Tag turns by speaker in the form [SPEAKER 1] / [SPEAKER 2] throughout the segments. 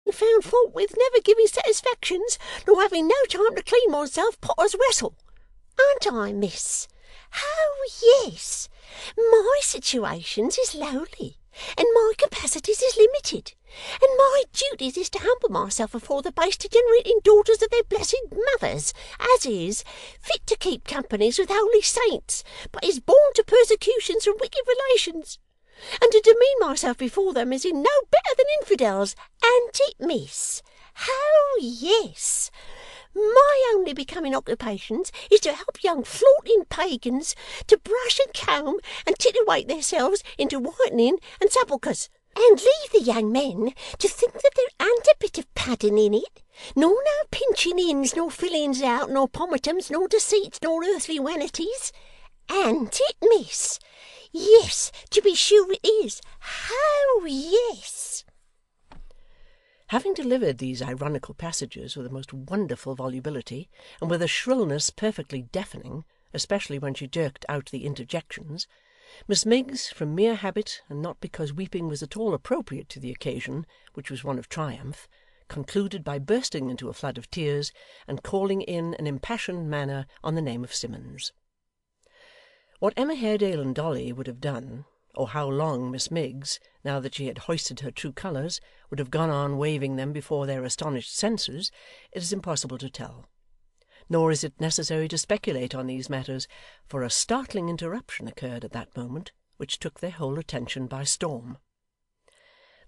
[SPEAKER 1] and found fault with never giving satisfactions, nor having no time to clean myself potter's vessel. Aren't I, miss? Oh, yes. My situations is lowly, and my capacities is limited, and my duties is to humble myself afore the base degenerating daughters of their blessed mothers, as is fit to keep companies with holy saints, but is born to persecutions from wicked relations, and to demean myself before them as in no better than infidels, an't it, miss? Oh, yes. My only becoming occupations is to help young flaunting pagans to brush and comb and titillate themselves into whitening and sepulchres, and leave the young men to think that there an't a bit of padding in it, nor no pinching ins, nor fillings out, nor pomatums, nor deceits, nor earthly vanities. An't it, miss? Yes, to be sure it is. Oh, yes.
[SPEAKER 2] Having delivered these ironical passages with a most wonderful volubility, and with a shrillness perfectly deafening, especially when she jerked out the interjections, Miss Miggs, from mere habit, and not because weeping was at all appropriate to the occasion, which was one of triumph, concluded by bursting into a flood of tears, and calling in an impassioned manner on the name of Simmons. What Emma Haredale and Dolly would have done, or how long Miss Miggs, now that she had hoisted her true colours, would have gone on waving them before their astonished senses, it is impossible to tell. Nor is it necessary to speculate on these matters, for a startling interruption occurred at that moment, which took their whole attention by storm.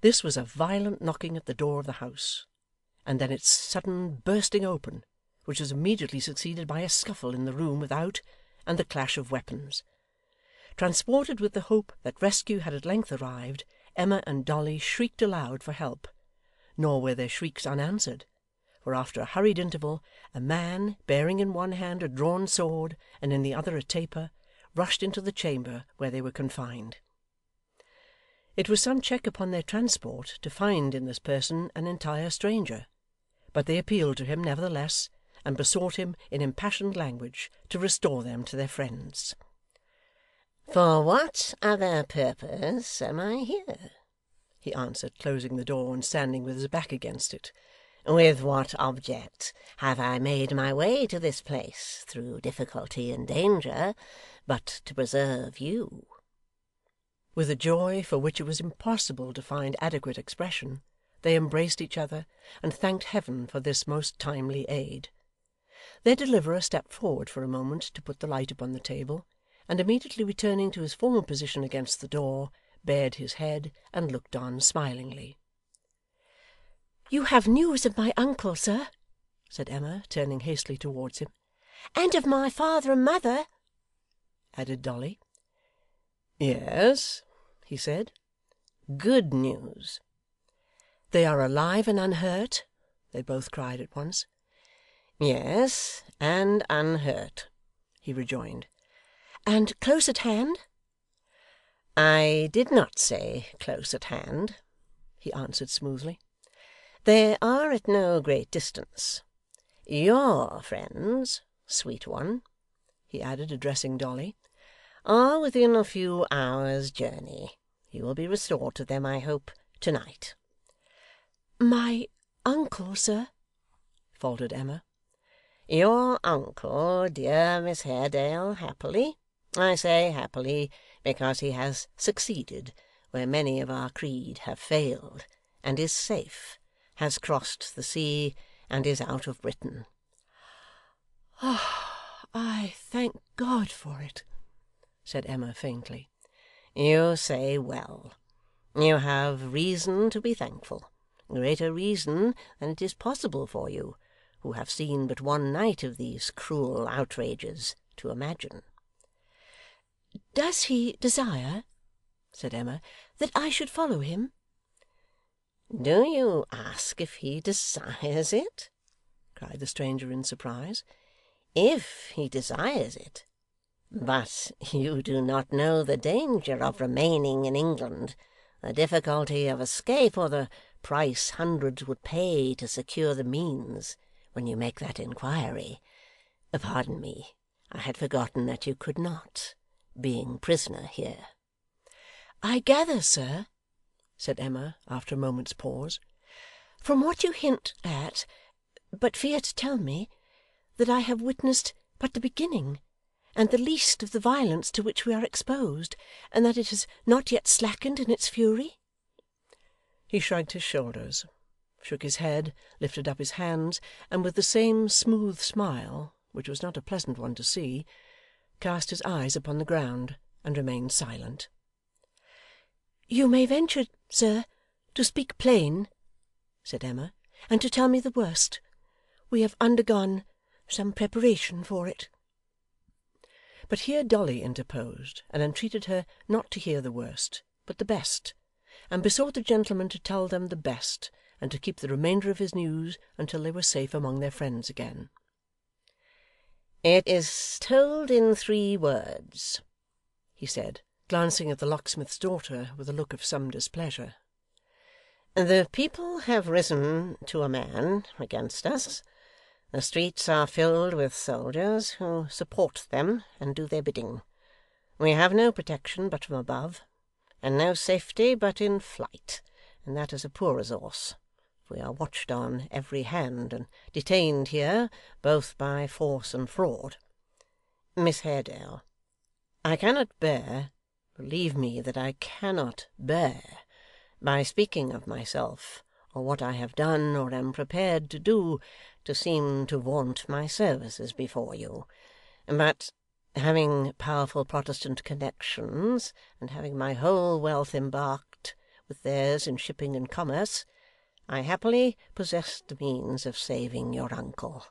[SPEAKER 2] This was a violent knocking at the door of the house, and then its sudden bursting open, which was immediately succeeded by a scuffle in the room without, and the clash of weapons. Transported with the hope that rescue had at length arrived, Emma and Dolly shrieked aloud for help, nor were their shrieks unanswered, for after a hurried interval, a man, bearing in one hand a drawn sword and in the other a taper, rushed into the chamber where they were confined. It was some check upon their transport to find in this person an entire stranger, but they appealed to him nevertheless, and besought him in impassioned language to restore them to their friends.
[SPEAKER 1] For what other purpose am I here?
[SPEAKER 2] He answered, closing the door and standing with his back against it.
[SPEAKER 1] With what object have I made my way to this place, through difficulty and danger, but to preserve you?
[SPEAKER 2] With a joy for which it was impossible to find adequate expression, they embraced each other, and thanked Heaven for this most timely aid. Their deliverer stepped forward for a moment to put the light upon the table, and immediately returning to his former position against the door, bared his head and looked on smilingly.
[SPEAKER 1] 'You have news of my uncle, sir,' said Emma, turning hastily towards him. 'And of my father and mother,' added Dolly.
[SPEAKER 2] 'Yes,' he said. 'Good news.'
[SPEAKER 1] 'They are alive and unhurt?' they both cried at once.
[SPEAKER 2] 'Yes, and unhurt,' he rejoined.
[SPEAKER 1] 'And close at hand?'
[SPEAKER 2] 'I did not say close at hand,' he answered smoothly. 'They are at no great distance. Your friends, sweet one,' he added, addressing Dolly, 'are within a few hours' journey. You will be restored to them, I hope, to-night.'
[SPEAKER 1] 'My uncle, sir?'
[SPEAKER 2] faltered Emma.
[SPEAKER 1] 'Your uncle, dear Miss Haredale, happily I say happily, because he has succeeded where many of our creed have failed, and is safe, has crossed the sea, and is out of Britain.' 'Ah, I thank God for it,' said Emma faintly.
[SPEAKER 2] 'You say well. You have reason to be thankful, greater reason than it is possible for you, who have seen but one night of these cruel outrages, to imagine.'
[SPEAKER 1] 'Does he desire,' said Emma, 'that I should follow him?'
[SPEAKER 2] 'Do you ask if he desires it?' cried the stranger in surprise. 'If he desires it! But you do not know the danger of remaining in England, the difficulty of escape, or the price hundreds would pay to secure the means, when you make that inquiry. Pardon me, I had forgotten that you could not, being prisoner here.'
[SPEAKER 1] 'I gather, sir,' said Emma, after a moment's pause,
[SPEAKER 2] From what you hint at, but fear to tell me, that I have witnessed but the beginning, and the least of the violence to which we are exposed, and that it has not yet slackened in its fury?' He shrugged his shoulders, shook his head, lifted up his hands, and with the same smooth smile, which was not a pleasant one to see, cast his eyes upon the ground, and remained silent. 'You may venture, sir, to speak plain,' said Emma, 'and to tell me the worst. We have undergone some preparation for it.' But here Dolly interposed, and entreated her not to hear the worst, but the best, and besought the gentleman to tell them the best, and to keep the remainder of his news until they were safe among their friends again.
[SPEAKER 3] 'It is told in 3 words,' he said, glancing at the locksmith's daughter with a look of some displeasure. 'The people have risen to a man against us. The streets are filled with soldiers, who support them and do their bidding. We have no protection but from above, and no safety but in flight, and that is a poor resource. We are watched on every hand, and detained here, both by force and fraud. Miss Haredale, I cannot bear, believe me that I cannot bear, by speaking of myself, or what I have done or am prepared to do, to seem to vaunt my services before you. But, having powerful Protestant connections, and having my whole wealth embarked with theirs in shipping and commerce, I happily possess the means of saving your uncle.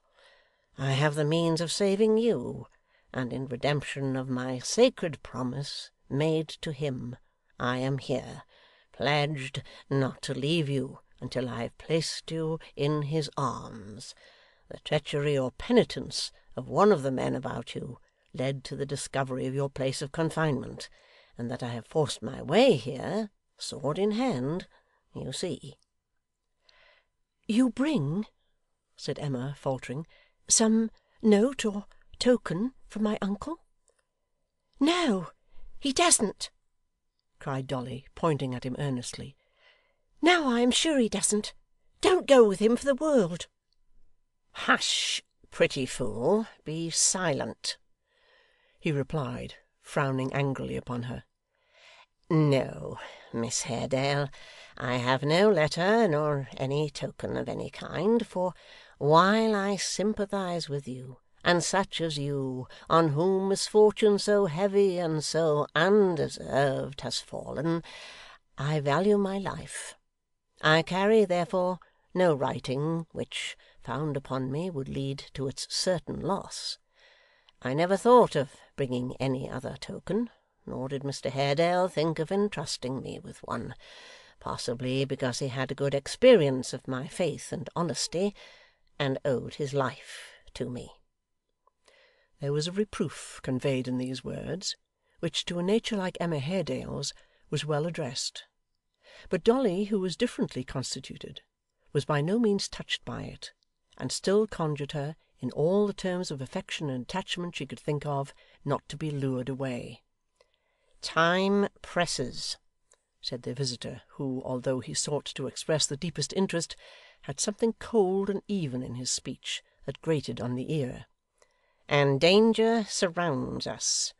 [SPEAKER 3] I have the means of saving you, and in redemption of my sacred promise made to him, I am here, pledged not to leave you until I have placed you in his arms. The treachery or penitence of one of the men about you led to the discovery of your place of confinement, and that I have forced my way here, sword in hand, you see.' 'You bring,' said Emma, faltering, 'some note or token from my uncle?' 'No, he doesn't,' cried Dolly, pointing at him earnestly. 'Now I am sure he doesn't. Don't go with him for the world.' 'Hush, pretty fool, be silent,' he replied, frowning angrily upon her. 'No, Miss Haredale, I have no letter, nor any token of any kind, for while I sympathise with you, and such as you, on whom misfortune so heavy and so undeserved has fallen, I value my life. I carry, therefore, no writing which, found upon me, would lead to its certain loss. I never thought of bringing any other token, nor did Mr Haredale think of entrusting me with one, possibly because he had a good experience of my faith and honesty, and owed his life to me.' There was a reproof conveyed in these words, which, to a nature like Emma Haredale's, was well addressed. But Dolly, who was differently constituted, was by no means touched by it, and still conjured her, in all the terms of affection and attachment she could think of, not to be lured away. 'Time presses,' said their visitor, who, although he sought to express the deepest interest, had something cold and even in his speech that grated on the ear, 'and danger surrounds us.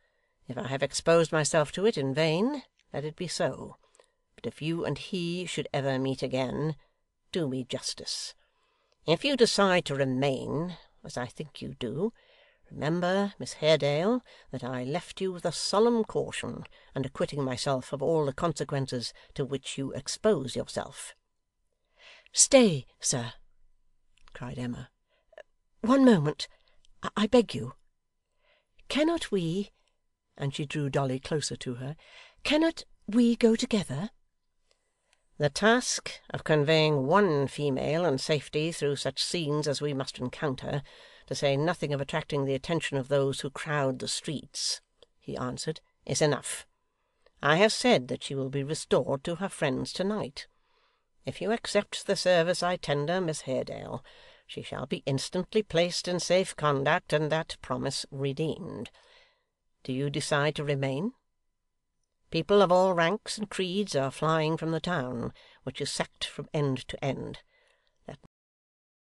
[SPEAKER 3] If I have exposed myself to it in vain, let it be so. But if you and he should ever meet again, do me justice. If you decide to remain, as I think you do, remember, Miss Haredale, that I left you with a solemn caution, and acquitting myself of all the consequences to which you expose yourself.' 'Stay, sir,' cried Emma. 'One moment, I beg you. Cannot we,' and she drew Dolly closer to her, 'cannot we go together?' 'The task of conveying one female in safety through such scenes as we must encounter, to say nothing of attracting the attention of those who crowd the streets,' he answered, 'is enough. I have said that she will be restored to her friends to night. If you accept the service I tender Miss Haredale, she shall be instantly placed in safe conduct, and that promise redeemed. Do you decide to remain? People of all ranks and creeds are flying from the town, which is sacked from end to end.